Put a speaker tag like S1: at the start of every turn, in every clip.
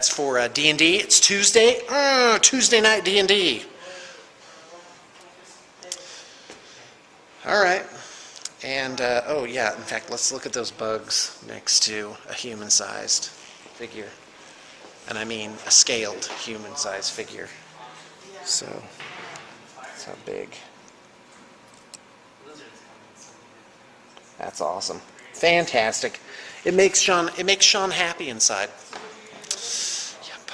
S1: That's for D&D. It's Tuesday. Tuesday night D&D. All right. And, oh yeah, in fact, let's look at those bugs next to a human-sized figure. And I mean a scaled human-sized figure. So, that's how big. That's awesome. Fantastic. It makes Sean happy inside. Yep.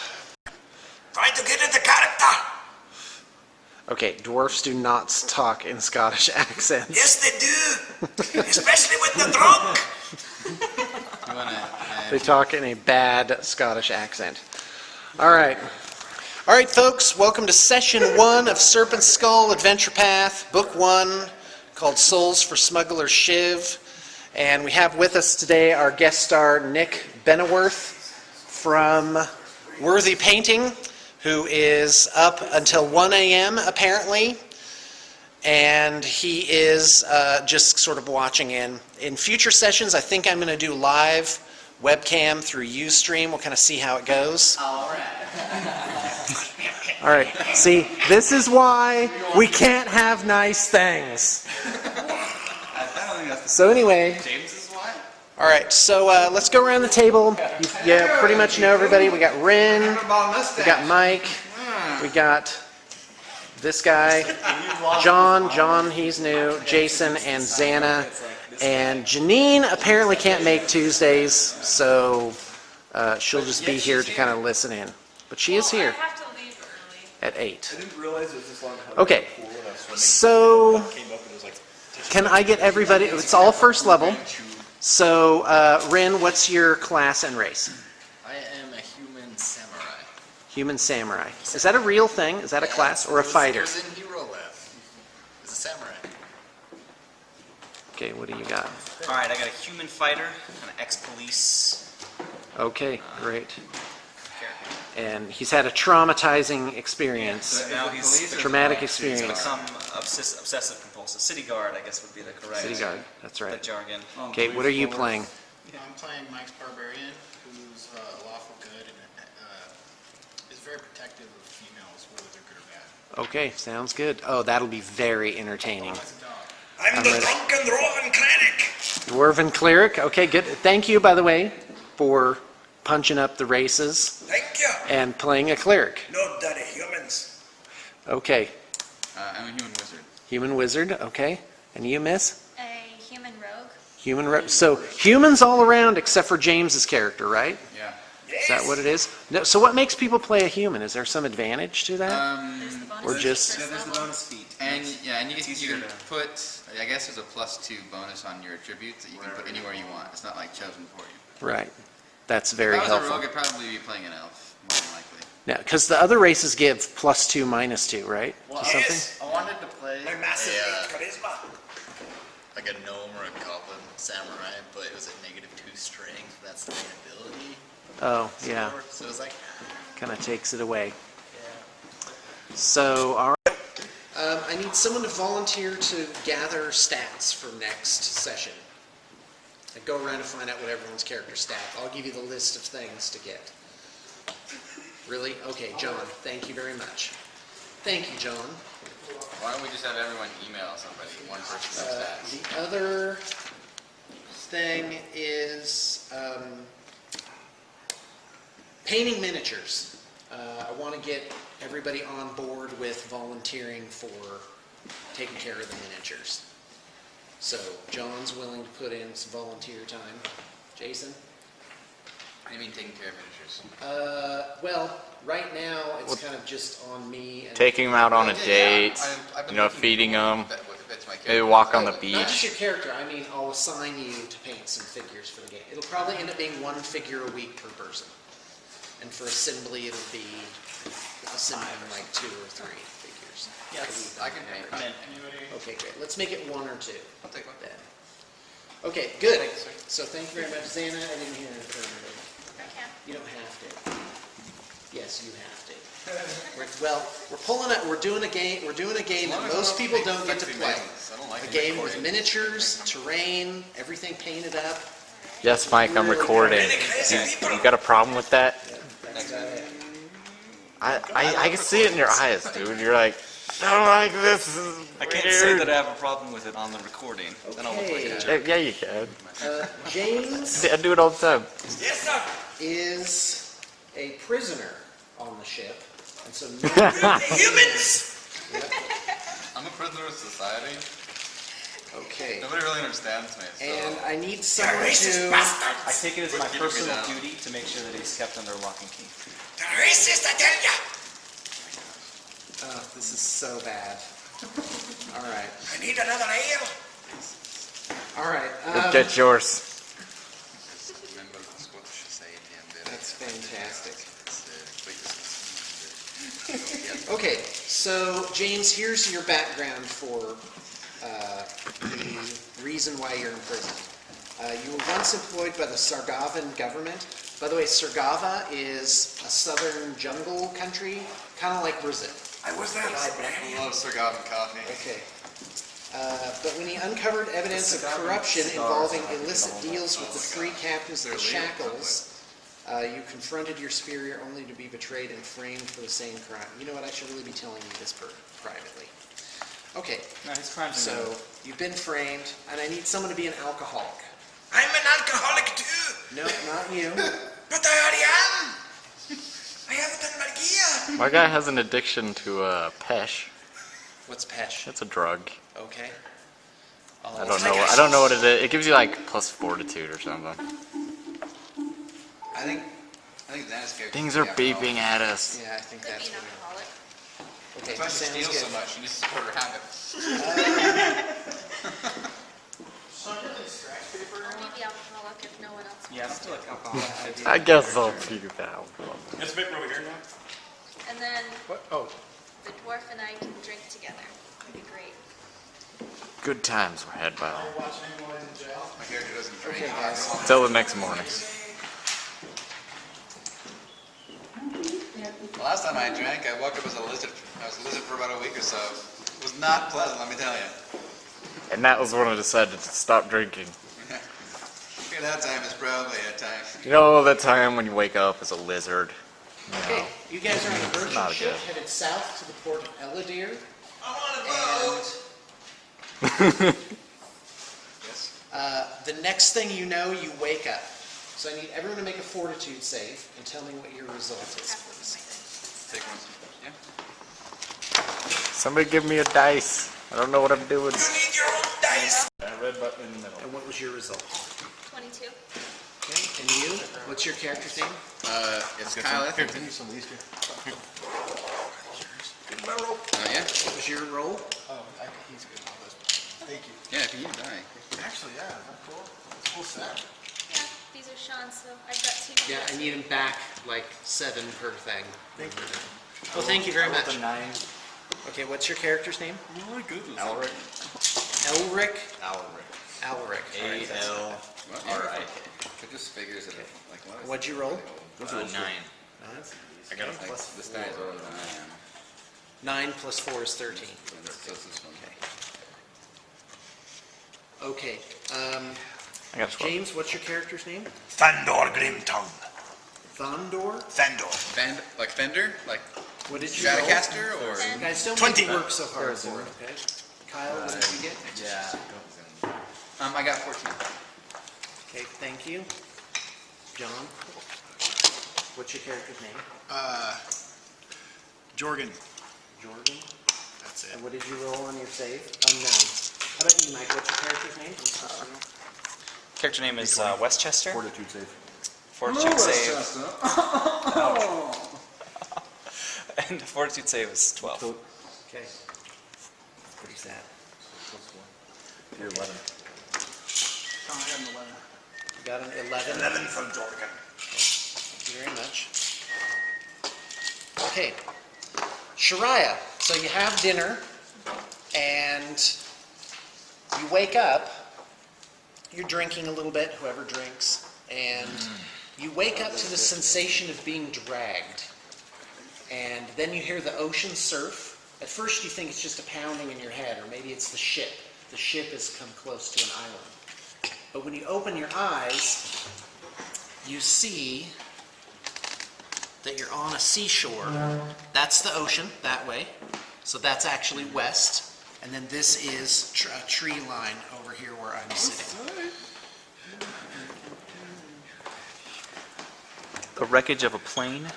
S2: Try to get into character.
S1: Okay, dwarfs do not talk in Scottish accents.
S2: Yes, they do. Especially with the drunk.
S1: They talk in a bad Scottish accent. All right. All right, folks, welcome to Session 1 of Serpent Skull Adventure Path, Book 1, called Souls for Smuggler Shiv. And we have with us today our guest star, Nick Benneworth from Worthy Painting, who is up until 1 a.m. apparently. And he is just sort of watching in. In future sessions, I think I'm going to do live webcam through Ustream. We'll kind of see how it goes.
S3: All right.
S1: All right. See, this is why we can't have nice things. So anyway.
S3: James's wife?
S1: All right. So let's go around the table. You pretty much know everybody. We got Ren. We got Mike. We got this guy. John, he's new. Jason and Xana. And Janine apparently can't make Tuesdays, so she'll just be here to kind of listen in. But she is here.
S4: I have to leave early.
S1: At 8.
S5: I didn't realize it was this long.
S1: Okay, so can I get everybody, it's all first level. So, Rin, what's your class and race?
S3: I am a human samurai.
S1: Human samurai. Is that a real thing? Is that a class or a fighter?
S3: It was in Hero Lab. It's a samurai.
S1: Okay, what do you got?
S6: Alright, I got a human fighter, an ex-police
S1: Okay, great.
S6: character.
S1: And he's had a traumatizing experience.
S6: But now he's
S1: Traumatic
S6: he's
S1: experience.
S6: become obsessive compulsive. City guard, I guess, would be the correct
S1: City guard, that's
S6: the
S1: right.
S6: jargon.
S1: Okay, what are you playing?
S7: I'm playing Mike's Barbarian, who's a lawful good and is very protective of females, whether they're good or bad.
S1: Okay, sounds good. Oh, that'll be very entertaining.
S7: As a dog.
S2: I'm the drunken dwarven cleric.
S1: Dwarven cleric. Okay, good. Thank you, by the way, for punching up the races
S2: Thank you.
S1: and playing a cleric.
S2: No dirty humans.
S1: Okay,
S3: I'm a human wizard.
S1: human wizard. Okay, and you, miss?
S4: A human rogue.
S1: Human. So humans all around except for James's character, right?
S3: Yeah.
S1: Is that what it is? No, so what makes people play a human? Is there some advantage to that?
S4: There's the bonus
S1: Or
S4: feat
S1: just-
S4: first
S3: There's the
S4: level.
S3: bonus feat. And you can put, I guess there's a +2 bonus on your attributes that you can put anywhere you want. It's not like chosen for you.
S1: Right. That's very
S3: If I was a
S1: helpful.
S3: rogue, I'd probably be playing an elf, more than likely.
S1: Now, because the other races give +2, -2, right?
S3: Well,
S1: To something?
S2: Yes.
S3: I wanted to play
S2: My massive charisma.
S3: like a gnome or a goblin samurai, but it was a -2 strength. That's the main ability.
S1: Oh, yeah.
S3: So it was like,
S1: Kind of takes it away. So, all right. I need someone to volunteer to gather stats for next session. I go around and find out what everyone's character stat. I'll give you the list of things to get. Really? Okay, John. Thank you very much. Thank you, John.
S3: why don't we just have everyone email somebody, one person's stats?
S1: The other thing is painting miniatures. I want to get everybody on board with volunteering for taking care of the miniatures. So John's willing to put in some volunteer time. Jason?
S3: What do you mean taking care of miniatures?
S1: Well, right now it's kind of just on me. And
S8: Taking them out on a date,
S3: I've been
S8: you know,
S3: looking
S8: feeding them,
S3: at what fits my
S8: maybe
S3: character.
S8: walk on the
S1: Not just your
S8: beach.
S1: character, I mean I'll assign you to paint some figures for the game. It'll probably end up being 1 figure a week per person. And for assembly it'll be assembling like 2 or 3 figures.
S3: Yes, I can paint.
S6: I'm in.
S1: Okay, great. Let's make it 1 or 2
S3: I'll take one.
S1: then. Okay, good. So thank you very much. Xana, I didn't hear anything.
S4: I can.
S1: You don't have to. Yes, you have to. We're pulling it. We're doing a game that most people don't get to play. A game with miniatures, terrain, everything painted up.
S8: Yes, Mike, I'm recording. You got a problem with that?
S1: Is that it?
S8: I can see it in your eyes, dude. You're like, I don't like this. This is
S6: I can't
S8: weird."
S6: say that I have a problem with it on the recording. Then I'll look like a
S1: Okay.
S6: jerk.
S8: Yeah, you can.
S1: James
S8: I do it all the time.
S2: Yes, sir.
S1: is a prisoner on the ship, and so
S2: Humans.
S3: I'm a prisoner of society.
S1: okay.
S3: Nobody really understands me. So.
S1: And I need
S2: You
S1: someone
S2: racist
S1: to.
S6: I
S2: bastards.
S6: take it as my
S3: Keeping me
S6: personal
S3: down.
S6: duty to make sure that he's kept under lock and key.
S2: The racist, I tell ya.
S1: Oh, this is so bad. All right.
S2: I need another ale.
S1: All right.
S8: Go get yours.
S3: Remember the Scottish say
S1: That's fantastic. Okay, so James, here's your background for the reason why you're in prison. You were once employed by the Sargavan government. By the way, Sargava is a southern jungle country, kind of like Brazil.
S2: I was there.
S3: I love Sir Goblin coffee.
S1: Okay. But when he uncovered evidence of corruption involving illicit deals with the three captains of the Shackles, you confronted your superior only to be betrayed and framed for the same crime. You know what? I should really be telling you this privately. Okay,
S6: No, his crimes are
S1: so you've been framed, and I need someone to be an alcoholic.
S2: I'm an alcoholic too.
S1: No, not you.
S2: But I already am. I have it in my gear.
S8: My guy has an addiction to pesh.
S1: What's pesh?
S8: It's a drug.
S1: Okay.
S8: I don't know what it is. It gives you like plus fortitude or something.
S3: I think that's good.
S8: Things are beeping at us.
S1: Yeah, I think
S4: Could be
S1: that's
S4: an
S1: what it
S4: alcoholic.
S1: is. Okay,
S3: That's why she
S1: sounds
S3: steals so
S1: good.
S3: much. She needs to support her habit.
S7: Sonia, any scratch paper?
S4: Or maybe alcoholic if no one else wants.
S6: Yeah, I feel like alcohol.
S8: I guess I'll figure that out.
S2: There's a paper over here now.
S4: And then
S1: What? Oh,
S4: the dwarf and I can drink together. That'd be great.
S8: Good times were had by all.
S7: Watching anyone in jail?
S3: My character doesn't drink.
S1: okay, guys.
S8: Till the next morning.
S3: The last time I drank, I woke up as a lizard. I was a lizard for about a week or so. It was not pleasant, let me tell you.
S8: And that was when I decided to stop drinking.
S3: Okay, that time is probably a time.
S8: You know that time when you wake up as a lizard?
S1: Okay, you guys are on a merchant
S8: Not
S1: ship
S8: good.
S1: headed south to the port of Eladir.
S2: I want to
S1: And
S2: vote.
S3: Yes?
S1: the next thing you know, you wake up. So I need everyone to make a fortitude save and tell me what your result is, please.
S3: Take one. Yeah?
S8: Somebody give me a dice. I don't know what I'm doing.
S2: You need your own dice.
S6: Red button in the middle.
S1: And what was your result?
S4: 22.
S1: Okay, and you? What's your character's name?
S3: It's Kyle Etherington.
S7: Give me some of these here.
S3: Yeah?
S1: What was your roll?
S7: Oh, he's good on this. Thank you.
S3: Yeah, if you die.
S7: Actually, yeah, is that cool? It's a cool set.
S4: Yeah, these are Sean's, so I've got two.
S1: Yeah, I need him back like 7 per thing. Well, thank you very much.
S6: The 9.
S1: Okay, what's your character's name?
S6: Alric.
S1: Elric?
S6: Alric.
S1: Alric.
S6: A-L-R-I-K.
S3: It just figures it like what is
S1: What'd you roll?
S6: 9.
S1: 9?
S3: I got a plus. This guy is older than I am.
S1: 9 plus 4 is 13.
S3: So this is one.
S1: Okay,
S8: I got 12.
S1: James, what's your character's name?
S2: Thandor Grimtongue.
S1: Thondor?
S2: Thandor.
S3: Like Fender? Like
S1: What did you roll?
S3: Stratocaster? Or
S1: Guys, don't
S2: 20.
S1: make me work so hard for it, okay? Kyle, what did you get?
S6: Yeah.
S3: I got 14.
S1: Okay, thank you. John? What's your character's name?
S7: Jorgen.
S1: Jordan?
S7: That's it.
S1: And what did you roll on your save? Unknown. How about you, Mike? What's your character's name?
S6: Character name is Westchester.
S7: Fortitude save.
S6: Fortitude save. And the fortitude save is 12.
S1: Okay. Pretty sad.
S7: You're 11.
S1: You got an 11?
S2: 11 from Jorgen.
S1: Thank you very much. Okay. Shariah, so you have dinner, and you wake up, you're drinking a little bit, whoever drinks, and you wake up to the sensation of being dragged. And then you hear the ocean surf. At first you think it's just a pounding in your head, or maybe it's the ship. The ship has come close to an island. But when you open your eyes, you see that you're on a seashore. That's the ocean, that way. So that's actually west. And then this is a tree line over here where I'm sitting.
S6: The wreckage of a plane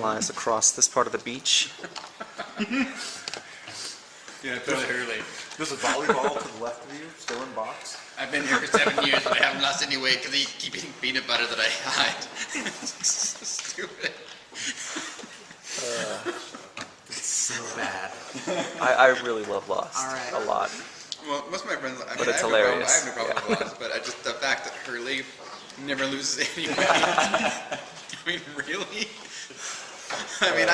S6: lies across this part of the beach.
S3: Yeah, totally early.
S8: There's a volleyball to the left of you, still in box.
S3: I've been here for 7 years, but I haven't lost any weight because I keep eating peanut butter that I hide. So stupid.
S1: So bad.
S6: I really love Lost.
S1: All right.
S6: A lot.
S3: Well, most of my friends, I mean,
S6: But it's
S3: I have no problem-
S6: hilarious.
S3: I have no problem with Lost, but just the fact that Hurley never loses any weight. I mean, really? I mean,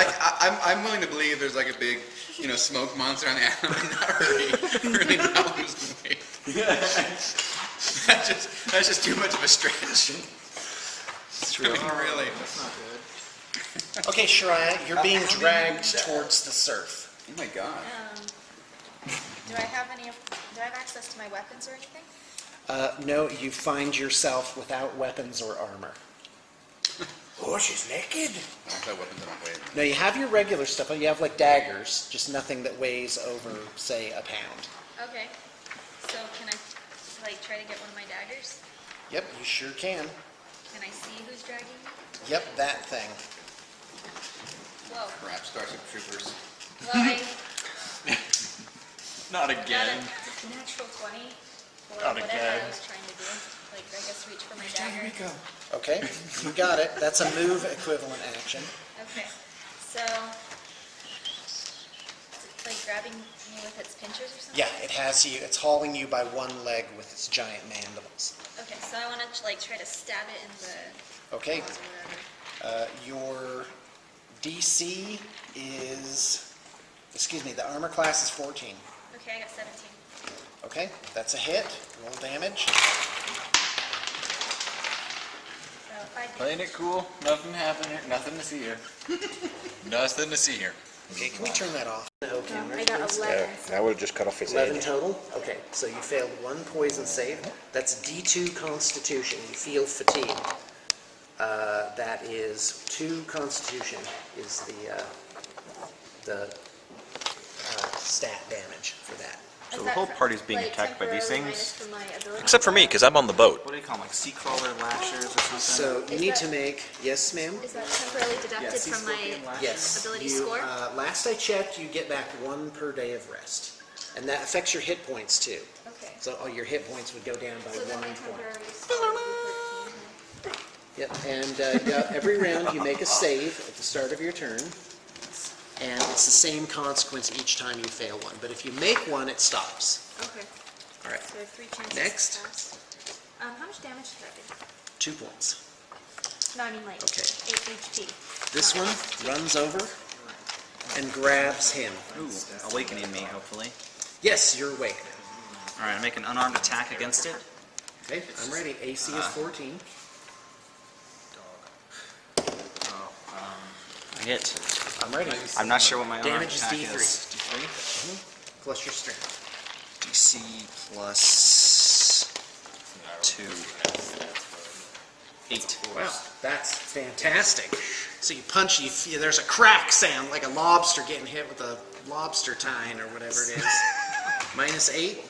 S3: I'm willing to believe there's like a big, smoke monster on the island, but not really not losing weight. That's just too much of a stretch.
S6: It's true.
S3: I mean, really.
S7: That's not good.
S1: Okay, Shariah, you're being dragged towards the surf.
S3: Oh my god.
S4: Do I have access to my weapons or anything?
S1: No, you find yourself without weapons or armor.
S2: Oh, she's naked.
S3: I have weapons that don't weigh.
S1: No, you have your regular stuff. You have like daggers, just nothing that weighs over, say, a pound.
S4: Okay. So can I, try to get one of my daggers?
S1: Yep, you sure can.
S4: Can I see who's dragging me?
S1: Yep, that thing.
S4: Whoa.
S3: Perhaps Starship Troopers.
S4: Well, I
S3: Not
S4: got
S3: again.
S4: a natural 20 or
S3: Not
S4: whatever
S3: again.
S4: I was trying to do. I guess reach for my dagger.
S1: Okay, you got it. That's a move equivalent action.
S4: Okay. So, is it grabbing me with its pinchers or something?
S1: Yeah, it has you. It's hauling you by one leg with its giant mandibles.
S4: Okay, so I want to try to stab it in the
S1: Okay,
S4: claws or whatever.
S1: your DC is, the armor class is 14.
S4: Okay, I got 17.
S1: Okay, that's a hit. Roll damage.
S4: So if I do,
S3: Playing it cool. Nothing happening. Nothing to see here. Nothing to see here.
S1: Okay, can we turn that off? Okay,
S4: I got 11.
S8: I would have just cut off his
S1: 11 total? Okay, so you failed one poison save. That's D2 Constitution. You feel fatigue. That is 2 Constitution is the stat damage for that.
S6: So the whole party's being attacked by these things?
S4: Except
S5: Except for me, because I'm on the boat.
S6: What do you call them, like sea crawler lashers or something?
S1: So you
S4: Is
S1: need
S4: that-
S1: to make, yes ma'am?
S4: Is that temporarily deducted from my
S1: Yes.
S4: ability
S1: You,
S4: score?
S1: last I checked, you get back 1 per day of rest. And that affects your hit points too.
S4: Okay.
S1: So all your hit points would go down by
S4: So then
S1: 1
S4: my
S1: point.
S4: temporary score would be 13.
S1: Yep, and every round you make a save at the start of your turn, and it's the same consequence each time you fail one. But if you make one, it stops.
S4: Okay.
S1: All right,
S4: So I have 3 chances
S1: Next.
S4: to pass. How much damage did that do?
S1: 2 points.
S4: No, I mean like
S1: Okay.
S4: 8 HP.
S1: This one runs over and grabs him.
S6: Ooh, awakening me, hopefully.
S1: Yes, you're awake now.
S6: Alright, I make an unarmed attack against it.
S1: Okay, I'm ready. AC is 14.
S6: I hit.
S1: I'm ready.
S6: I'm not sure what my unarmed
S1: Damage is
S6: attack
S1: D3.
S6: is. D3?
S1: Plus your strength.
S6: DC plus 2. 8.
S1: Wow, that's fantastic. So you punch, there's a crack sound like a lobster getting hit with a lobster tine or whatever it is. Minus 8.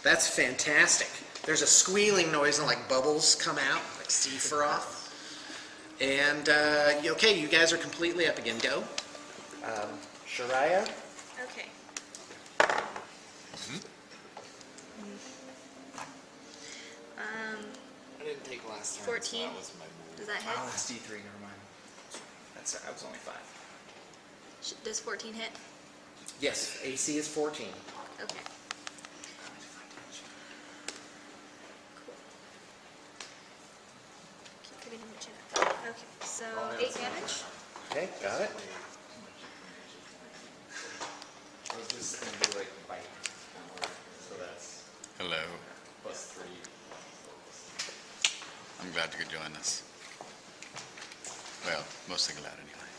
S1: That's fantastic. There's a squealing noise and like bubbles come out, like sea froth. And, okay, you guys are completely up again. Go. Shariah?
S4: Okay.
S8: I didn't take last turn.
S4: 14. Does that hit?
S6: Oh, that's D3, never mind. I was only 5.
S4: Does 14 hit?
S1: Yes, AC is 14.
S4: Okay. Cool. Keep putting in the chat. Okay, so 8 damage.
S1: Okay, got it.
S3: Hello. I'm glad you could join us. Well, mostly glad anyway.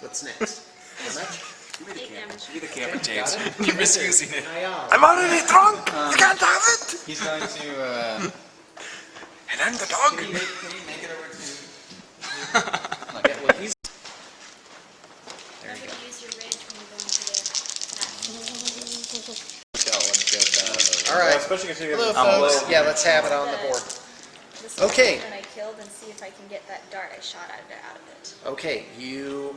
S1: What's next? How much?
S4: 8 damage.
S6: Be the camera,
S1: Okay,
S6: James.
S1: got it.
S6: You're misusing it.
S1: Hiya.
S8: I'm already drunk! You can't have it!
S3: He's going to,
S8: And I'm the dog!
S3: can you make it over to
S8: especially considering
S1: Hello,
S8: it's
S1: folks. Yeah, let's have it on the board.
S4: This
S1: Okay.
S4: one I killed and see if I can get that dart I shot out of it.
S1: Okay, you,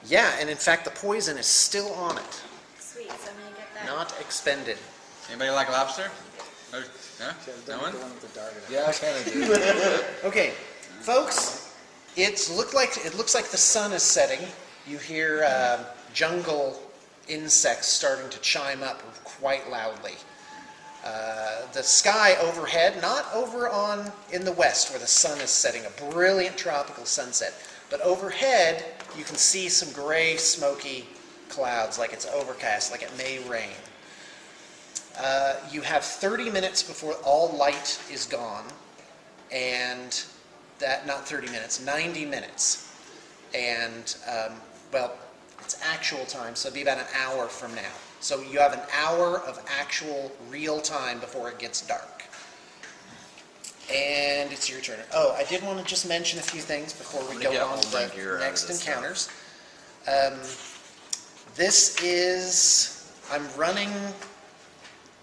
S1: yeah, and in fact, the poison is still on it,
S4: Sweet, so I'm gonna get that.
S1: not expended.
S3: Anybody like lobster? Or, huh? No one?
S8: Yeah, I kind of do.
S1: Okay, folks, it looks like the sun is setting. You hear jungle insects starting to chime up quite loudly. The sky overhead, not over in the west where the sun is setting, a brilliant tropical sunset, but overhead you can see some gray, smoky clouds, like it's overcast, like it may rain. You have 30 minutes before all light is gone, and that, not 30 minutes, 90 minutes. And, well, it's actual time, so it'll be about an hour from now. So you have an hour of actual real time before it gets dark. And it's your turn. Oh, I did want to just mention a few things before we go on to the next encounters. This is, I'm running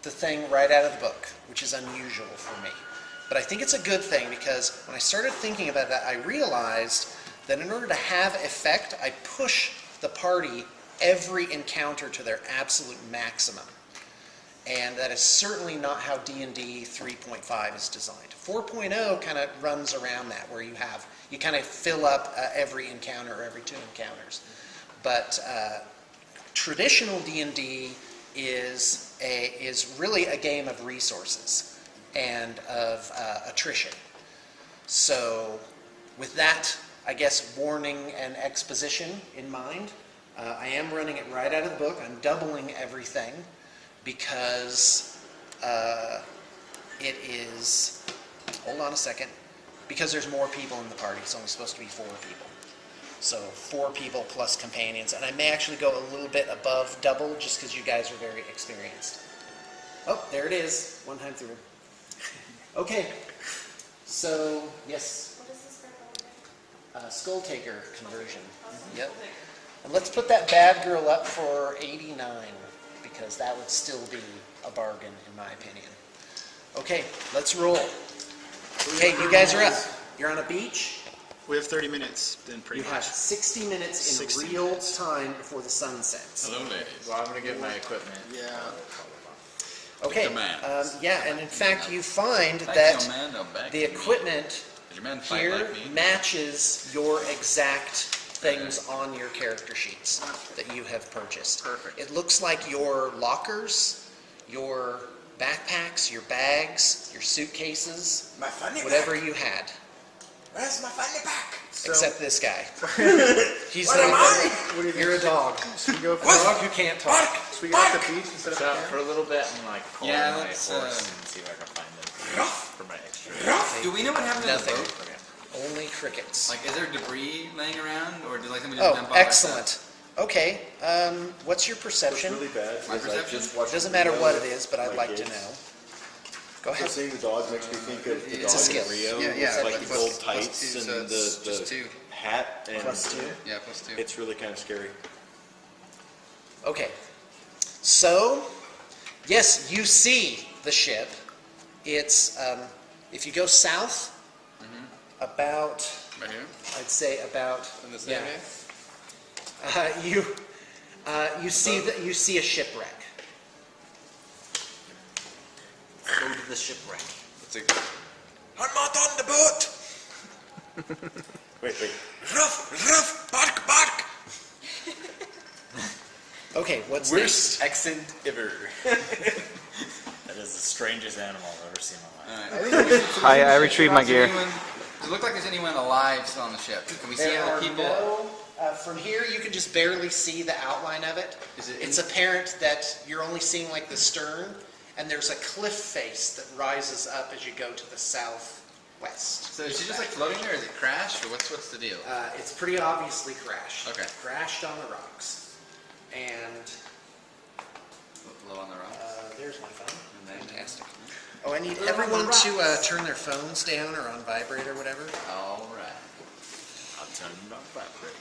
S1: the thing right out of the book, which is unusual for me. But I think it's a good thing because when I started thinking about that, I realized that in order to have effect, I push the party every encounter to their absolute maximum. And that is certainly not how D&D 3.5 is designed. 4.0 kind of runs around that, where you kind of fill up every encounter or every 2 encounters. But traditional D&D is really a game of resources and of attrition. So with that, I guess, warning and exposition in mind, I am running it right out of the book. I'm doubling everything because it is, hold on a second, because there's more people in the party. It's only supposed to be 4 people. So 4 people plus companions. And I may actually go a little bit above double just because you guys are very experienced. Oh, there it is. 1 time through. Okay. So, yes.
S4: What is this for?
S1: Skull Taker conversion. Yep. And let's put that bad girl up for 89, because that would still be a bargain, in my opinion. Okay, let's roll. Okay, you guys are up. You're on a beach.
S7: We have 30 minutes, then pretty
S1: You
S7: much.
S1: have 60 minutes in
S7: 60
S1: real
S7: minutes.
S1: time before the sun sets.
S3: Hello, ladies.
S8: Well, I'm gonna get my equipment.
S7: Yeah.
S1: Okay,
S3: Commands.
S1: yeah, and in fact, you find
S3: Thank
S1: that
S3: you, Amanda. Back
S1: the
S3: to me.
S1: equipment
S3: Did your men fight
S1: here
S3: like me?
S1: matches your exact things on your character sheets that you have purchased.
S3: Perfect.
S1: It looks like your lockers, your backpacks, your bags, your suitcases,
S2: My funny
S1: whatever
S2: pack.
S1: you had,
S2: Where's my funny pack?
S1: except this guy. He's
S2: What
S1: the
S2: am
S1: one-
S2: I?
S7: What do you
S1: You're a dog.
S7: Should we go for,
S2: What?
S1: Dog who can't talk.
S2: Bark!
S7: should we go at the beach instead of
S8: So
S7: camp?
S8: for a little bit, I'm like calling
S3: Yeah,
S8: my
S3: let's,
S8: horse and see if I can find them for my extra.
S3: Do we know what happened to
S1: Nothing.
S3: the boat?
S1: Only crickets.
S3: Like, is there debris laying around, or did like somebody just
S1: Oh,
S3: dump all that
S1: excellent. Okay, what's your perception?
S5: Really bad.
S3: My
S5: is I
S3: perception?
S5: just watched
S1: Doesn't
S5: the
S1: matter
S5: video
S1: what it
S5: with
S1: is, but I'd
S5: my
S1: like to
S5: kids.
S1: know. Go
S5: So
S1: ahead.
S5: seeing the dog makes me think of the
S1: It's a
S5: dog
S1: skill.
S5: in Rio
S3: Yeah, yeah,
S5: with like
S3: but
S5: the
S3: plus-
S5: gold
S3: plus
S5: tights
S3: 2,
S5: and
S3: so it's just 2.
S5: hat and
S1: Plus 2.
S3: Yeah, plus 2.
S5: it's really kind of scary.
S1: Okay. So, yes, you see the ship. It's, if you go south, about,
S3: Right here?
S1: I'd say about,
S3: In this area?
S1: you see a shipwreck. Go to the shipwreck.
S3: Let's see.
S2: I'm not on the boat.
S5: Wait.
S2: Ruff, ruff, bark, bark.
S1: Okay, what's
S8: Worst
S1: next?
S8: accent ever. That is the strangest animal I've ever seen in my life.
S3: Alright.
S6: I retrieved my gear.
S3: Does it look like there's anyone alive still on the ship? Can we see
S1: There
S3: other
S1: are
S3: people?
S1: no, from here you can just barely see the outline of it.
S3: Is it
S1: It's apparent that you're only seeing like the stern, and there's a cliff face that rises up as you go to the southwest.
S3: So is she just like floating there? Is it crashed, or what's the deal?
S1: It's pretty obviously crashed.
S3: Okay.
S1: Crashed on the rocks. And
S3: Low on the rocks.
S1: there's my phone.
S3: And then-
S1: Fantastic. Oh, I need everyone to turn their phones down or on vibrate or whatever.
S3: All right.
S8: I'll turn them on vibrate.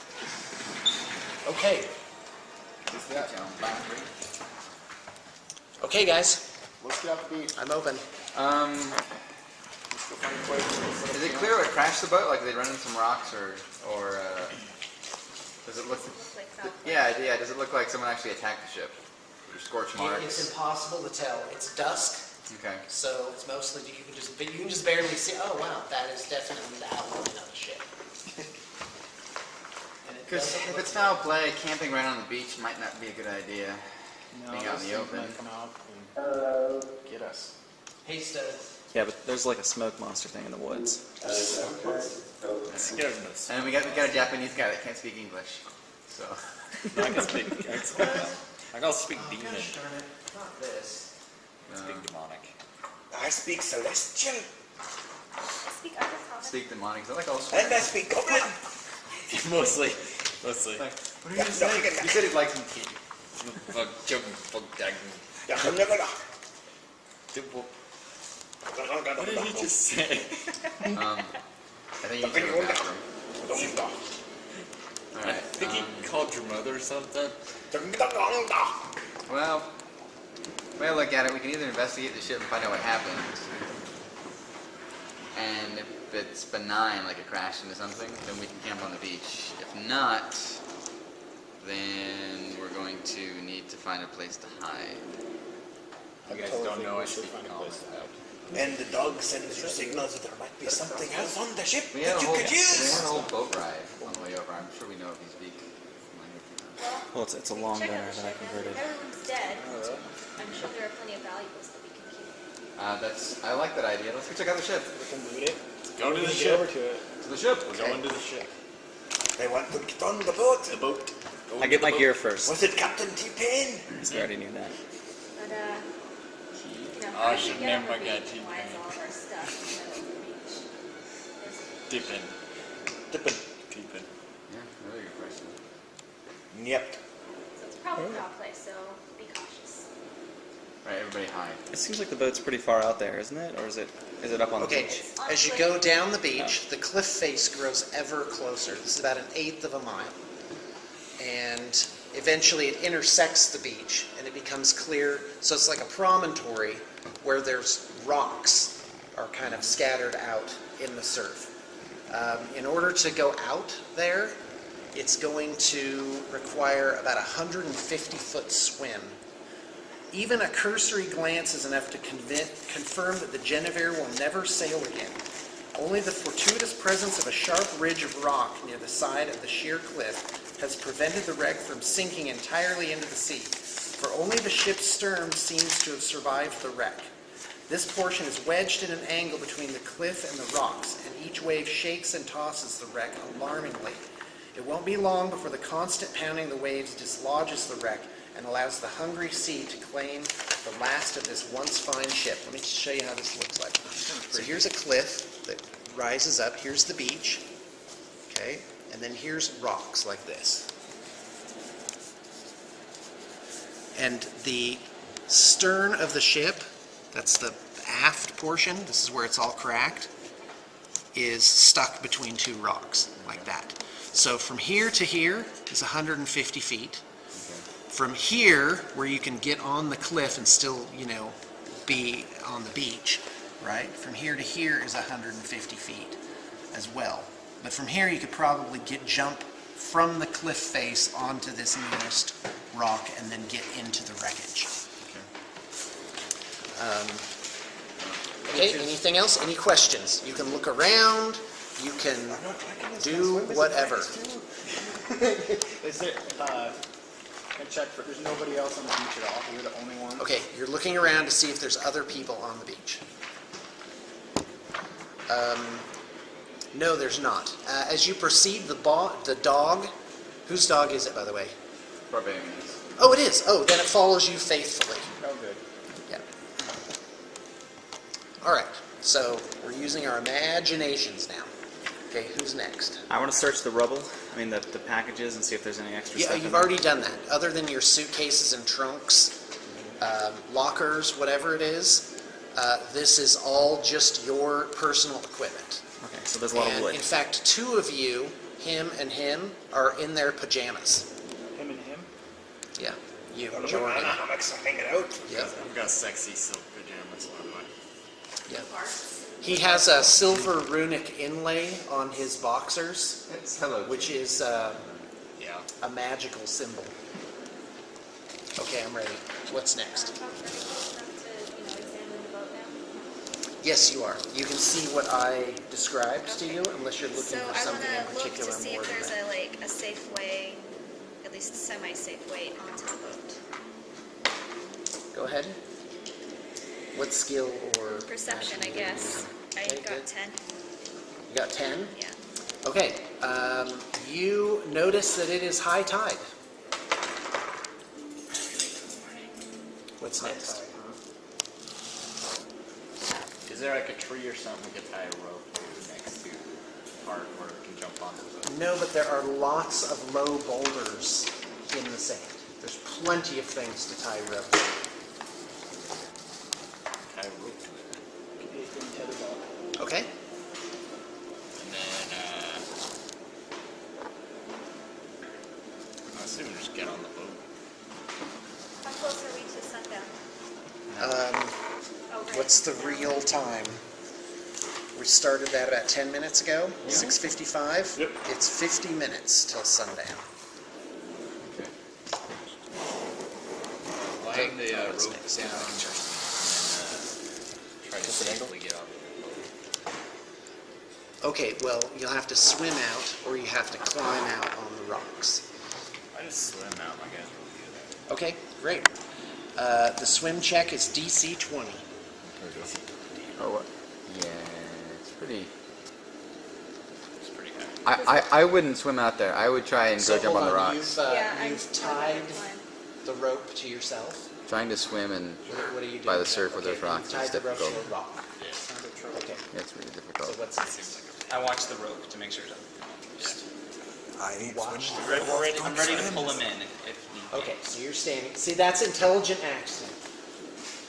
S1: Okay. Okay, guys,
S7: Let's get off the beach.
S1: I'm open.
S3: Is it clear what crashed the boat? Like, did they run into some rocks, or does it look?
S4: Like South
S3: Yeah. Does it look like someone actually attacked the ship? Or scorch
S1: It's
S3: marks?
S1: impossible to tell. It's dusk,
S3: Okay.
S1: so it's mostly you can just barely see. Oh wow, that is definitely the outline of the ship. And it
S3: Because
S1: doesn't
S3: if
S1: look
S3: it's foul play, camping right on the beach might not be a good idea. Being out in the open.
S7: Come out and get us.
S1: Hey, Stowe.
S6: Yeah, but there's like a smoke monster thing in the woods.
S3: And we got a Japanese guy that can't speak English, so.
S9: I can speak demon.
S1: Gosh darn it, not this.
S9: Speak demonic.
S2: I speak celestial,
S4: I speak other common.
S3: Speak demonic. Is that like all?
S2: and I speak goblin.
S9: Mostly.
S3: Like, what did you say? You said he'd like some tea.
S9: Fuck, jumping, fuck, dagging. What did he just say?
S3: I think you said the bathroom. All
S9: I
S3: right.
S9: think he called your mother or something.
S3: Well, way I look at it, we can either investigate the ship and find out what happened, and if it's benign, like it crashed into something, then we can camp on the beach. If not, then we're going to need to find a place to hide.
S9: You guys don't know I speak common.
S2: And the dog sends you signals that there might be something else on the ship
S3: We had
S2: that
S3: a
S2: you
S3: whole,
S2: could
S3: we
S2: use.
S3: had a whole boat ride on the way over. I'm sure we know if you speak language.
S6: Well, it's a long
S4: Check
S6: gunner
S4: out the
S6: that I
S4: ship, and
S6: converted.
S4: if everyone's dead, I'm sure there are plenty of valuables that we can keep.
S3: I like that idea. Let's go check out the ship.
S7: We can loot it.
S9: Go to the
S7: Get over
S9: ship.
S7: to it.
S3: To the ship.
S9: We're going to the ship.
S2: They want to get on the boat.
S9: The boat. Go
S6: I
S9: to
S6: get
S9: the
S6: my
S9: boat.
S6: gear first.
S2: Was it Captain T-Pain?
S6: So I already knew that.
S4: But, you know,
S9: I
S4: how do
S9: should
S4: we get
S9: name
S4: on
S9: my
S4: the
S9: guy
S4: beach and why is all of our stuff in the middle of the beach? There's-
S9: Dipping.
S2: Dipping.
S9: Deeping.
S3: Yeah, really good question.
S2: Yep.
S4: So it's probably a foul place, so be cautious.
S3: Right, everybody hide.
S6: It seems like the boat's pretty far out there, isn't it? Or is it up on the
S1: Okay,
S6: beach?
S1: as you go down the beach, the cliff face grows ever closer. This is about 1/8 of a mile. And eventually it intersects the beach and it becomes clear. So it's like a promontory where there's rocks are kind of scattered out in the surf. In order to go out there, it's going to require about a 150-foot swim. Even a cursory glance is enough to confirm that the Genevieve will never sail again. Only the fortuitous presence of a sharp ridge of rock near the side of the sheer cliff has prevented the wreck from sinking entirely into the sea, for only the ship's stern seems to have survived the wreck. This portion is wedged in an angle between the cliff and the rocks, and each wave shakes and tosses the wreck alarmingly. It won't be long before the constant pounding of the waves dislodges the wreck and allows the hungry sea to claim the last of this once fine ship. Let me show you how this looks like. So here's a cliff that rises up. Here's the beach. Okay, and then here's rocks like this. And the stern of the ship, that's the aft portion, this is where it's all cracked, is stuck between two rocks, like that. So from here to here is 150 feet. From here, where you can get on the cliff and still, be on the beach, right? From here to here is 150 feet as well. But from here, you could probably jump from the cliff face onto this nearest rock and then get into the wreckage. Okay, anything else? Any questions? You can look around, you can do whatever.
S7: Is there, I checked for, there's nobody else on the beach at all. You're the only one.
S1: Okay, you're looking around to see if there's other people on the beach. No, there's not. As you proceed, the dog, whose dog is it, by the way?
S3: Barbarians.
S1: Oh, it is. Oh, then it follows you faithfully.
S7: Oh, good.
S1: Yeah. All right, so we're using our imaginations now. Okay, who's next?
S6: I want to search the rubble. I mean, the packages and see if there's any extra
S1: Yeah,
S6: stuff.
S1: you've already done that. Other than your suitcases and trunks, lockers, whatever it is, this is all just your personal equipment.
S6: Okay, so there's a lot of
S1: And
S6: wood.
S1: in fact, two of you, him and him, are in their pajamas.
S7: Him and him?
S1: Yeah. You, Jordan. Yep.
S9: I've got sexy silk pajamas on my.
S1: Yep. He has a silver runic inlay on his boxers, which is
S9: Yeah.
S1: a magical symbol. Okay, I'm ready. What's next? Yes, you are. You can see what I described to you, unless you're looking
S4: So
S1: for
S4: I
S1: something in
S4: want to look
S1: particular
S4: to see
S1: more
S4: if
S1: than
S4: there's
S1: that.
S4: a safe way, at least semi-safe way onto the boat.
S1: Go ahead. What skill or
S4: Perception, I
S1: action are you
S4: guess.
S1: using?
S4: I
S1: Okay,
S4: got
S1: good.
S4: 10.
S1: You got 10?
S4: Yeah.
S1: Okay. You notice that it is high tide. What's next?
S9: Is there like a tree or something we could tie a rope to next to the part where we can jump onto the boat?
S1: No, but there are lots of low boulders in the sand. There's plenty of things to tie rope.
S9: Tie a rope to it.
S1: Okay?
S9: And then, I assume we just get on the boat.
S4: How close are we to sundown? Oh, right.
S1: What's the real time? We started that about 10 minutes ago, 6:55.
S5: Yep.
S1: It's 50 minutes till sundown.
S9: Okay. Line the
S1: What's
S9: rope
S1: next?
S9: down and try to safely get on the boat.
S1: Okay, well, you'll have to swim out or you have to climb out on the rocks.
S9: I just swim out, I guess we'll do that.
S1: Okay, great. The swim check is DC 20.
S6: Oh, what? Yeah, it's pretty.
S9: It's pretty high.
S6: I wouldn't swim out there. I would try and go jump on the rocks.
S1: You've tied the rope to yourself.
S6: Trying to swim and
S1: What are you doing?
S6: by the surf with
S1: Okay,
S6: those rocks
S1: you tied
S6: is
S1: the rope to
S6: difficult.
S1: a rock. Okay,
S6: It's really
S1: so
S6: difficult.
S1: what's next?
S10: I watch the rope to make sure it doesn't come off.
S1: Watch the
S10: I'm ready to pull him in if need be.
S1: Okay, so you're standing. See, that's intelligent accident.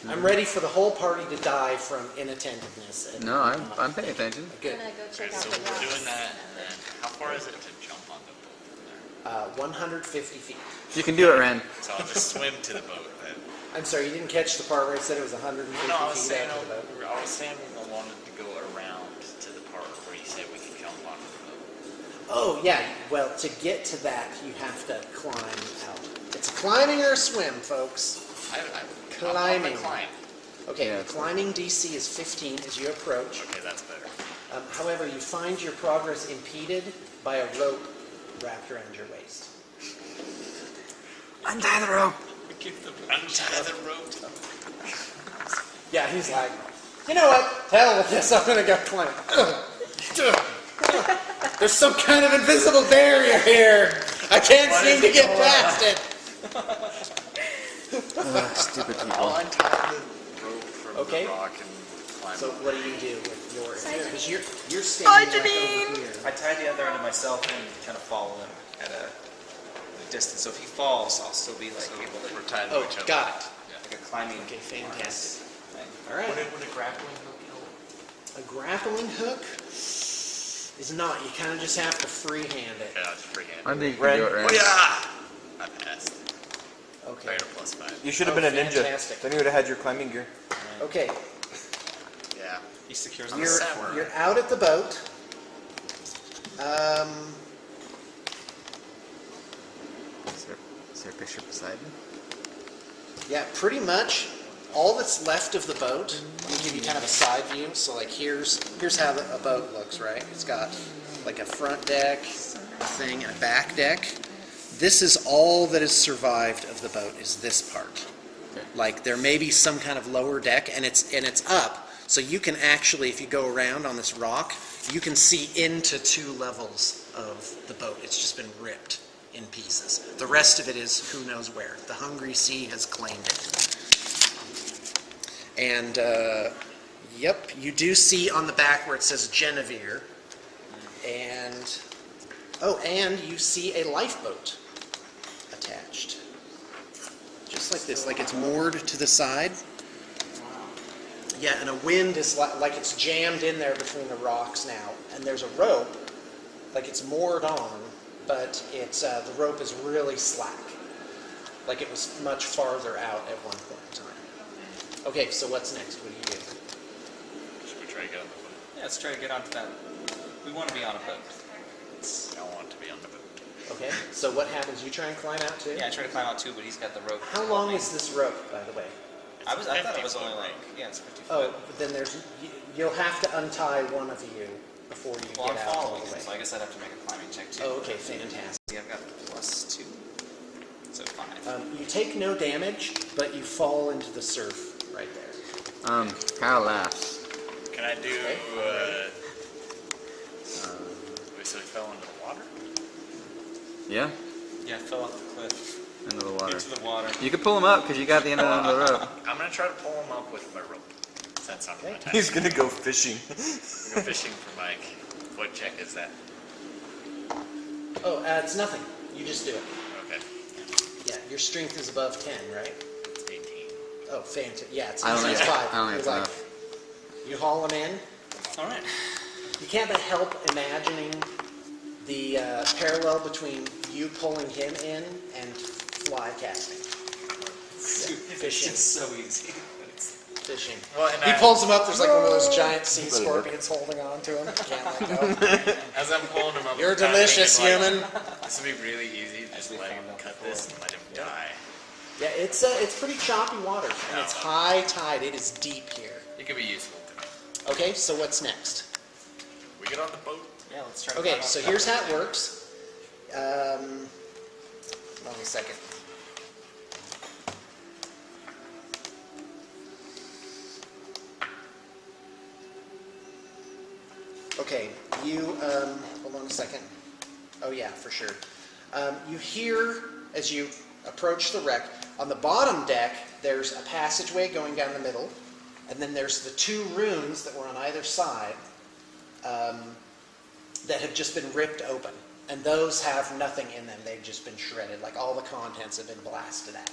S1: I'm ready for the whole party to die from inattentiveness. and-
S6: No, I'm paying attention.
S4: I'm
S1: Good.
S4: gonna go check out
S9: So
S4: the
S9: we're
S4: rocks.
S9: doing that, and then how far is it to jump on the boat from there?
S1: 150 feet.
S6: You can do it, Ren.
S9: So I'll just swim to the boat then.
S1: I'm sorry, you didn't catch the part where it said it was 150
S9: No, I was
S1: feet
S9: saying
S1: out of the boat?
S9: I was saying I wanted to go around to the part where you said we can jump onto the boat.
S1: Oh, yeah. Well, to get to that, you have to climb out. It's a climbing or a swim, folks. Climbing.
S9: Climb.
S1: Okay,
S6: Yeah.
S1: the climbing DC is 15 as you approach.
S9: Okay, that's better.
S1: However, you find your progress impeded by a rope wrapped around your waist.
S6: Untie the rope.
S9: Untie the rope.
S1: Yeah, he's like, you know what? Hell with this, I'm gonna go climb. There's some kind of invisible barrier here. I can't seem to get past it.
S6: Stupid
S9: I'll
S6: people.
S9: untie the rope from
S1: Okay.
S9: the rock and climb
S1: So
S9: over.
S1: what do you do with yours? Because you're standing
S4: Hi,
S1: like over
S4: Janine.
S1: here.
S10: I tie the other end of myself and kind of follow him at a distance. So if he falls, I'll still be like able to
S9: We're tied to
S1: Oh,
S9: each other.
S1: got it.
S10: like a climbing.
S1: Okay, fantastic.
S10: thing.
S1: All right.
S9: Would a grappling hook help?
S1: A grappling hook is not. You kind of just have to freehand it.
S9: Yeah, it's freehand.
S6: I think you can do it, Ren.
S9: I passed. I
S1: Okay.
S9: got a +5.
S5: You should have been a ninja.
S1: Fantastic.
S5: Then you would have had your climbing gear.
S1: Okay.
S9: Yeah.
S10: He secures
S9: I'm
S10: the
S9: a
S1: You're,
S9: samurai.
S1: you're out at the boat.
S6: Is there a picture beside me?
S1: Yeah, pretty much all that's left of the boat. Let me give you kind of a side view. So like here's how a boat looks, right? It's got like a front deck, a thing, and a back deck. This is all that has survived of the boat is this part.
S6: Okay.
S1: Like there may be some kind of lower deck, and it's up, so you can actually, if you go around on this rock, you can see into 2 levels of the boat. It's just been ripped in pieces. The rest of it is who knows where. The hungry sea has claimed it. And yep, you do see on the back where it says Genevieve, and and you see a lifeboat attached. Just like this, like it's moored to the side. Yeah, and a wind is like it's jammed in there between the rocks now. And there's a rope, like it's moored on, but it's the rope is really slack. like it was much farther out at one point in time. Okay, so what's next? What do you do?
S9: Should we try to get on the boat?
S10: Yeah, let's try to get onto that. We want to be on a boat.
S9: I don't want to be on the boat.
S1: Okay, so what happens? You try and climb out too?
S10: Yeah, I try to climb out too, but he's got the rope.
S1: How long is this rope, by the way?
S10: I thought it was only like, yeah, it's 50 foot.
S1: Oh, but then you'll have to untie one of you before you
S10: Well, I'm
S1: get out all
S10: following
S1: the way.
S10: him, so I guess I'd have to make a climbing check too.
S1: Oh, okay, fantastic.
S10: Yeah, I've got +2, so 5.
S1: You take no damage, but you fall into the surf right there.
S6: Kyle laughs.
S9: Can I do, wait, so he fell into the water?
S6: Yeah,
S10: Yeah, I fell off the cliff
S6: into the water.
S10: into the water.
S6: You can pull him up because you got the end of the rope.
S9: I'm gonna try to pull him up with my rope. Since I'm
S1: Okay.
S9: attached.
S5: He's gonna go fishing.
S9: Go fishing for Mike. What check is that?
S1: Oh, it's nothing. You just do it.
S9: Okay.
S1: Yeah, your strength is above 10, right?
S9: It's 18.
S1: Oh, fantastic. Yeah, it's
S6: I don't
S1: easy as
S6: think-
S1: 5.
S6: I don't think
S1: You're
S6: it's
S1: like,
S6: enough.
S1: you haul him in.
S10: All right.
S1: You can't but help imagining the parallel between you pulling him in and fly casting.
S10: It's
S1: Fishing.
S10: just so easy. But it's
S1: Fishing.
S9: Well, and
S1: He
S9: I-
S1: pulls him up, there's like one of those giant sea scorpions holding on to him. Can't let go.
S9: As I'm pulling him up,
S1: You're
S9: I'm kinda
S1: delicious,
S9: thinking, like,
S1: human.
S9: This would be really easy. Just
S10: we
S9: let him
S10: found out
S9: cut
S10: before.
S9: this and let him die.
S1: Yeah, it's pretty choppy water, and it's high tide. It is deep here.
S9: It could be useful to me.
S1: Okay, so what's next?
S9: We get on the boat.
S10: yeah, let's try to
S1: Okay,
S10: climb
S1: so
S10: up
S1: here's
S10: that
S1: how it works. Hold on a second. Okay, you, hold on a second. Oh yeah, for sure. You hear, as you approach the wreck, on the bottom deck, there's a passageway going down the middle, and then there's the 2 rooms that were on either side that have just been ripped open. And those have nothing in them. They've just been shredded. Like all the contents have been blasted out.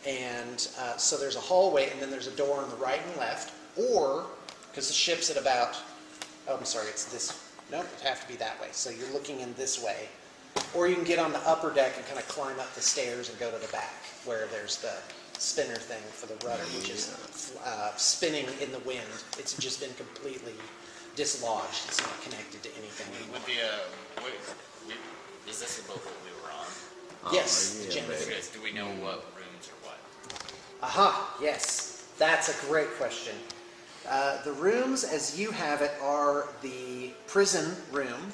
S1: And so there's a hallway, and then there's a door on the right and left. Or, because the ship's at about, oh, I'm sorry, it's this. Nope, it'd have to be that way. So you're looking in this way. Or you can get on the upper deck and kind of climb up the stairs and go to the back, where there's the spinner thing for the rudder, which is spinning in the wind. It's just been completely dislodged. It's not connected to anything anymore.
S9: With the, is this the boat that we were on?
S1: Yes,
S6: yeah,
S1: the Genesis.
S9: Okay, do we know what rooms or what?
S1: Aha, yes. That's a great question. The rooms, as you have it, are the prison room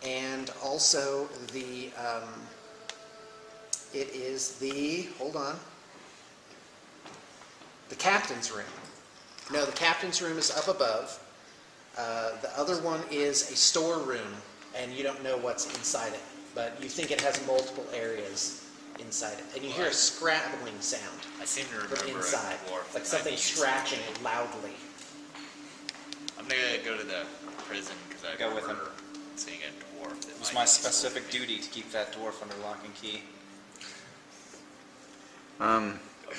S1: and also the, it is the, hold on, the captain's room. No, the captain's room is up above. The other one is a storeroom, and you don't know what's inside it, but you think it has multiple areas inside it. And you hear a scrabbling sound
S9: I seem to
S1: from
S9: remember
S1: inside,
S9: a dwarf.
S1: like
S9: that
S1: something
S9: might be
S1: scratching loudly.
S9: I'm gonna go to the prison because I
S10: Go with
S9: remember seeing a dwarf. That
S10: It's
S9: might
S10: my
S9: be
S10: specific
S9: useful to me.
S10: duty to keep that dwarf under lock and key.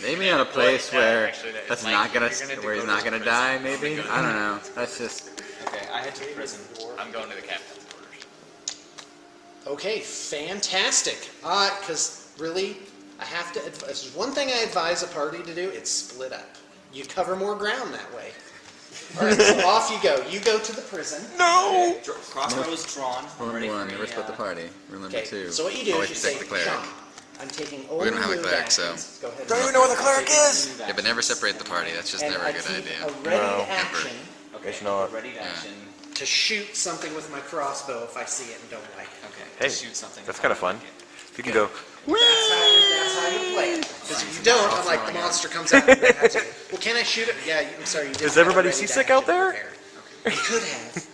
S6: Maybe on a place
S9: Well,
S6: where
S9: actually, that-
S6: that's
S9: Mike,
S6: not gonna,
S9: you're gonna
S6: where he's
S9: go
S6: not
S9: to the
S6: gonna
S9: prison.
S6: die.
S9: I'm gonna
S6: Maybe
S9: go to
S6: I
S9: the
S6: don't know. That's just
S10: Okay, I head to the prison.
S9: I'm going to the captain's quarters.
S1: Okay, fantastic. Because really, I have to, there's one thing I advise a party to do, it's split up. You cover more ground that way. All right, so off you go. You go to the prison.
S10: Crossbow is drawn.
S6: rule
S10: ready
S6: number
S10: for
S6: 1. Never
S10: me,
S6: split the party. Rule number
S1: Okay,
S6: 2.
S1: so what you do
S6: always
S1: is you say,
S6: protect the cleric.
S1: Sean, I'm taking only
S11: don't have a
S1: move
S11: cleric, so-
S1: actions. Go ahead.
S2: Don't even know what the cleric is.
S11: Yeah, but never separate the party. That's just
S1: And
S11: never
S1: I
S11: a good
S1: keep
S11: idea.
S1: a ready
S5: No.
S1: action
S10: Okay,
S5: It's not.
S10: ready to action.
S1: to shoot something with my crossbow if I see it and don't like it.
S10: Okay,
S5: Hey,
S10: to shoot something.
S5: that's
S10: if
S5: kind
S10: I
S5: of fun.
S10: like it.
S5: If you can go,
S1: That's how you play it. Because if you don't, I'm like, the monster comes out and has it. Well, can I shoot it? Yeah, I'm sorry, you didn't
S5: Is
S1: have a
S5: everybody
S1: ready
S5: seasick
S1: action
S5: out there?
S1: prepared. You could have.